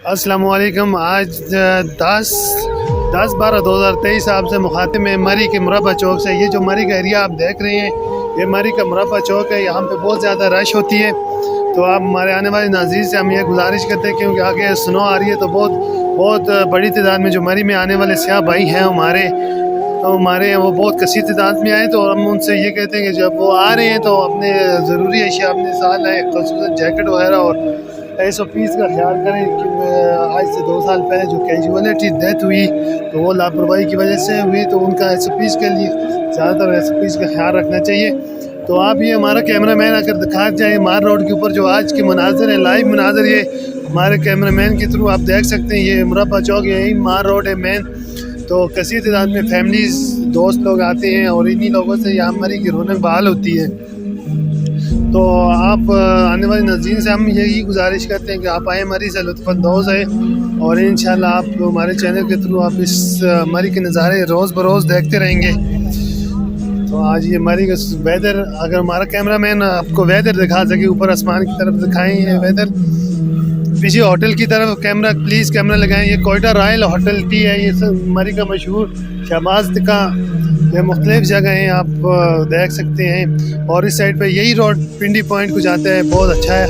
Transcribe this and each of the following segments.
अस्सलामुअलैकुम। आज 10/12/2023 आपसे मुखातिब में मरी के मुरब्बा चौक से। ये जो मरी का एरिया आप देख रहे हैं, ये मरी का मुरब्बा चौक है। यहाँ पे बहुत ज़्यादा रश होती है, तो आप हमारे आने वाले नाज़रीन से हम ये गुजारिश करते हैं, क्योंकि आगे स्नो आ रही है, तो बहुत बड़ी तादाद में जो मरी में आने वाले सियाह भाई हैं हमारे हैं, वो बहुत कसीर तादाद में आए। तो हम उनसे ये कहते हैं कि जब वो आ रहे हैं तो अपने ज़रूरी अशिया अपने साथ लाएँ, ख़ुसूसन जैकेट वगैरह और SOPs का ख्याल करें। कि आज से 2 साल पहले जो कैजुअलिटी डेथ हुई, तो वो लापरवाही की वजह से हुई, तो उनका SOPs के लिए ज़्यादातर SOPs का ख्याल रखना चाहिए। तो आप ये हमारा कैमरामैन आकर दिखा जाए मार रोड के ऊपर जो आज के मनाजर है, लाइव मनाजर ये हमारे कैमरामैन के थ्रू आप देख सकते हैं। ये मुरब्बा चौक यही मार रोड है मेन। तो कसीर तादाद में फैमिलीज़ दोस्त लोग आते हैं और इन्हीं लोगों से यहाँ मरी की रौनक बहाल होती है। तो आप आने वाले नाज़रीन से हम यही गुजारिश करते हैं कि आप आए, मरी से लुत्फ़अंदोज़ है, और इंशाल्लाह आप हमारे चैनल के थ्रू आप इस मरी के नज़ारे रोज़ बरोज़ देखते रहेंगे। तो आज ये मरी का वेदर, अगर हमारा कैमरामैन आपको वेदर दिखा सके, ऊपर आसमान की तरफ दिखाएं ये वेदर, पीछे होटल की तरफ कैमरा प्लीज़ कैमरा लगाएं। ये कोयटा रॉयल होटल टी है, ये सब मरी का मशहूर शहबाज का। ये मुख्तलिफ जगह हैं, आप देख सकते हैं। और इस साइड पे यही रोड पिंडी पॉइंट को जाता है, बहुत अच्छा है,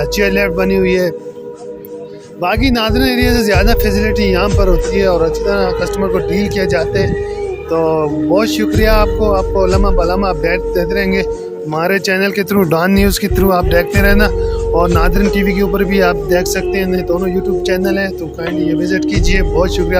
अच्छी लेफ्ट बनी हुई है। बाकी नादर एरिया से ज़्यादा फैसिलिटी यहाँ पर होती है और अच्छी तरह कस्टमर को डील किया जाता है। तो बहुत शुक्रिया आपको लम्हा बलम्हा अपडेट देते रहेंगे हमारे चैनल के थ्रू, डॉन न्यूज़ के थ्रू आप देखते रहना। और नादरन TV के ऊपर भी आप देख सकते हैं, दोनों YouTube चैनल हैं, तो काइंडली ये विज़िट कीजिए। बहुत शुक्रिया।